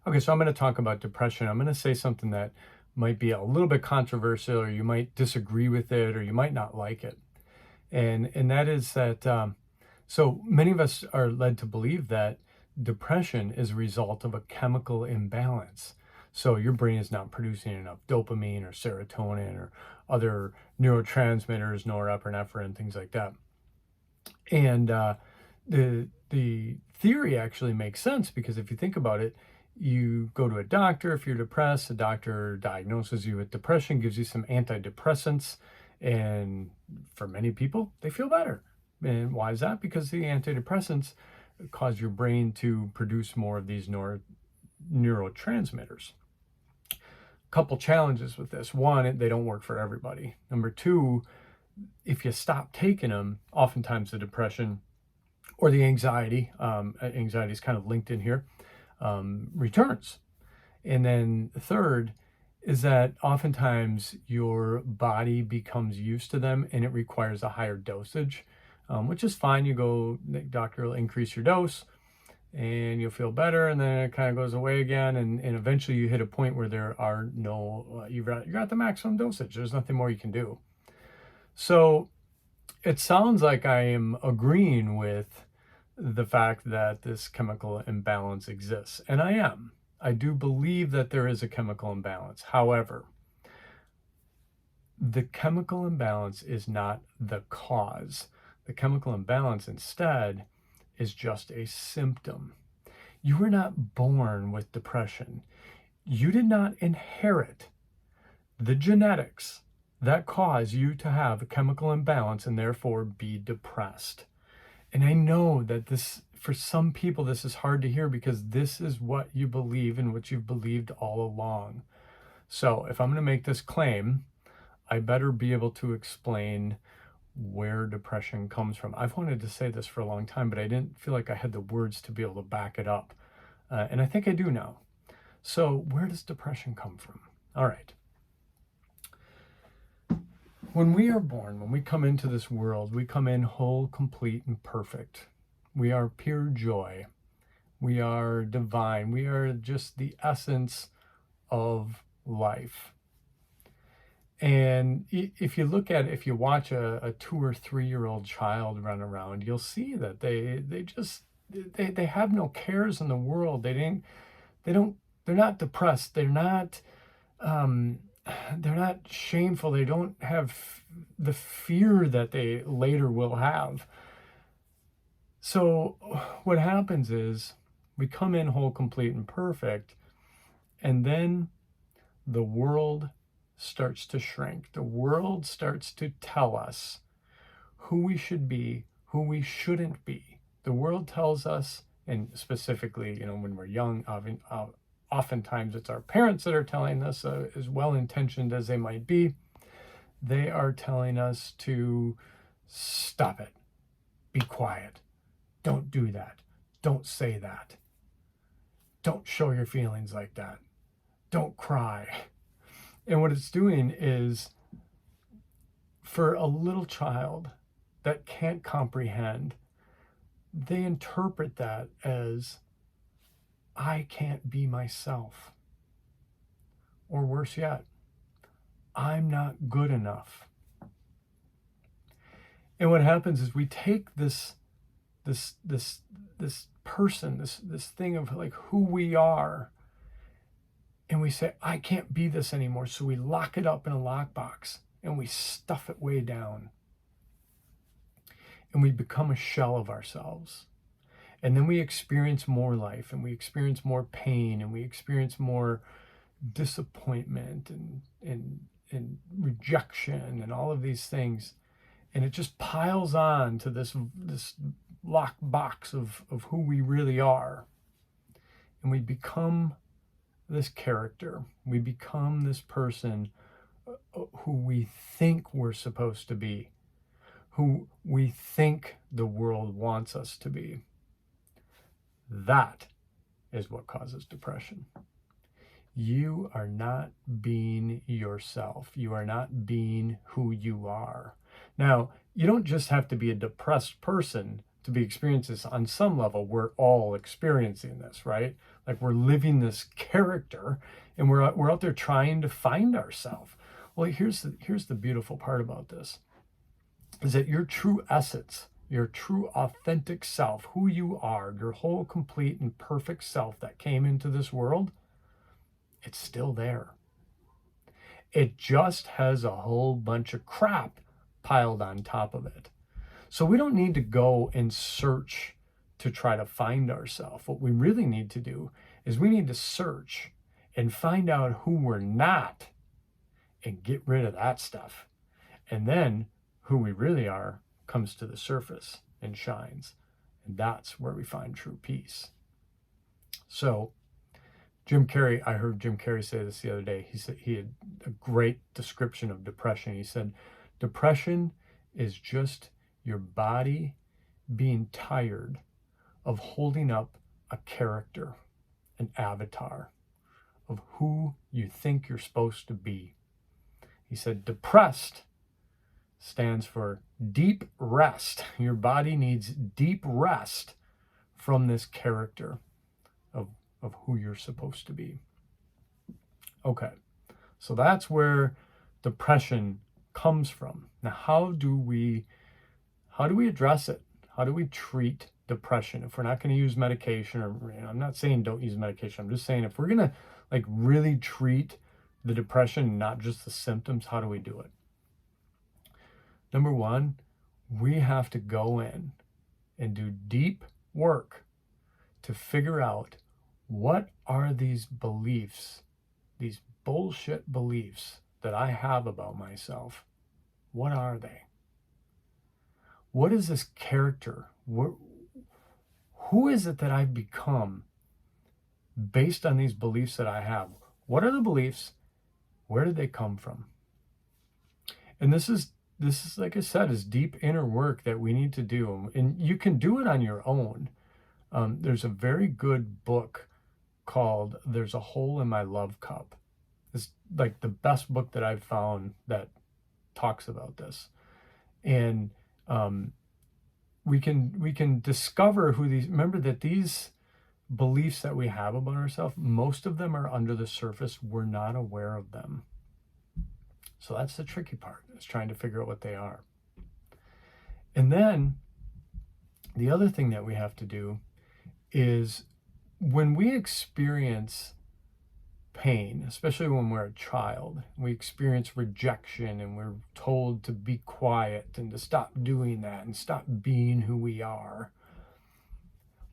Okay, so I'm going to talk about depression. I'm going to say something that might be a little bit controversial, or you might disagree with it, or you might not like it. And that is that so many of us are led to believe that depression is a result of a chemical imbalance. So your brain is not producing enough dopamine or serotonin or other neurotransmitters, norepinephrine, things like that. And the theory actually makes sense because if you think about it, you go to a doctor if you're depressed. The doctor diagnoses you with depression, gives you some antidepressants, and for many people, they feel better. And why is that? Because the antidepressants cause your brain to produce more of these neurotransmitters. Couple challenges with this. One, they don't work for everybody. Number two, if you stop taking them, oftentimes the depression or the anxiety is kind of linked in here, returns. And then third is that oftentimes your body becomes used to them and it requires a higher dosage, which is fine. You go, the doctor will increase your dose and you'll feel better, and then it kind of goes away again. And eventually you hit a point where there are no, you're at the maximum dosage. There's nothing more you can do. So it sounds like I am agreeing with the fact that this chemical imbalance exists, and I am. I do believe that there is a chemical imbalance. However, the chemical imbalance is not the cause. The chemical imbalance instead is just a symptom. You were not born with depression. You did not inherit the genetics that cause you to have a chemical imbalance and therefore be depressed. And I know that this, for some people, this is hard to hear because this is what you believe and what you've believed all along. So if I'm going to make this claim, I better be able to explain where depression comes from. I've wanted to say this for a long time, but I didn't feel like I had the words to be able to back it up. And I think I do now. So where does depression come from? All right. When we are born, when we come into this world, we come in whole, complete, and perfect. We are pure joy. We are divine. We are just the essence of life. And if you look at, if you watch a 2 or 3 year old child run around, you'll see that they have no cares in the world. They're not depressed. They're not shameful. They don't have the fear that they later will have. So what happens is we come in whole, complete, and perfect, and then the world starts to shrink. The world starts to tell us who we should be, who we shouldn't be. The world tells us, and specifically, when we're young, oftentimes it's our parents that are telling us, as well-intentioned as they might be, they are telling us to stop it, be quiet, don't do that, don't say that, don't show your feelings like that, don't cry. And what it's doing is, for a little child that can't comprehend, they interpret that as, I can't be myself. Or worse yet, I'm not good enough. And what happens is we take this person, this thing of like who we are, and we say, I can't be this anymore. So we lock it up in a lockbox and we stuff it way down. And we become a shell of ourselves. And then we experience more life, and we experience more pain, and we experience more disappointment and rejection and all of these things. And it just piles on to this lock box of who we really are. And we become this character. We become this person who we think we're supposed to be, who we think the world wants us to be. That is what causes depression. You are not being yourself. You are not being who you are. Now, you don't just have to be a depressed person to be experiencing this on some level. We're all experiencing this, right? Like we're living this character, and we're out there trying to find ourselves. Well, here's the beautiful part about this, is that your true essence, your true authentic self, who you are, your whole complete and perfect self that came into this world, it's still there. It just has a whole bunch of crap piled on top of it. So we don't need to go and search to try to find ourselves. What we really need to do is we need to search and find out who we're not and get rid of that stuff. And then who we really are comes to the surface and shines. And that's where we find true peace. So Jim Carrey, I heard Jim Carrey say this the other day. He said he had a great description of depression. He said, depression is just your body being tired of holding up a character, an avatar of who you think you're supposed to be. He said, depressed stands for deep rest. Your body needs deep rest from this character of who you're supposed to be. Okay, so that's where depression comes from. Now, how do we address it? How do we treat depression? If we're not going to use medication, or I'm not saying don't use medication. I'm just saying if we're going to like really treat the depression, not just the symptoms, how do we do it? Number one, we have to go in and do deep work to figure out what are these beliefs, these bullshit beliefs that I have about myself. What are they? What is this character? Who is it that I've become based on these beliefs that I have? What are the beliefs? Where did they come from? And this is, like I said, is deep inner work that we need to do. And you can do it on your own. There's a very good book called There's a Hole in My Love Cup. It's like the best book that I've found that talks about this. And we can discover who these, remember that these beliefs that we have about ourselves, most of them are under the surface. We're not aware of them. So that's the tricky part, is trying to figure out what they are. And then the other thing that we have to do is when we experience pain, especially when we're a child, we experience rejection and we're told to be quiet and to stop doing that and stop being who we are.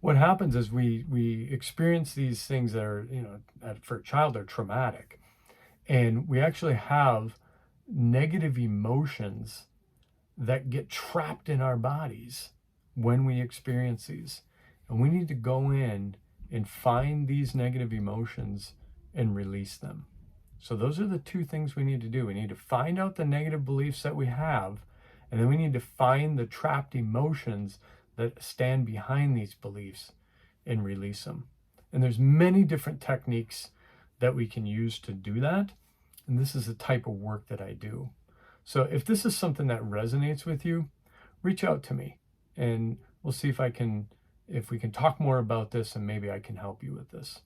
What happens is we experience these things that are, for a child, are traumatic. And we actually have negative emotions that get trapped in our bodies when we experience these. And we need to go in and find these negative emotions and release them. So those are the two things we need to do. We need to find out the negative beliefs that we have, and then we need to find the trapped emotions that stand behind these beliefs and release them. And there's many different techniques that we can use to do that. And this is the type of work that I do. So if this is something that resonates with you, reach out to me and we'll see if we can talk more about this, and maybe I can help you with this.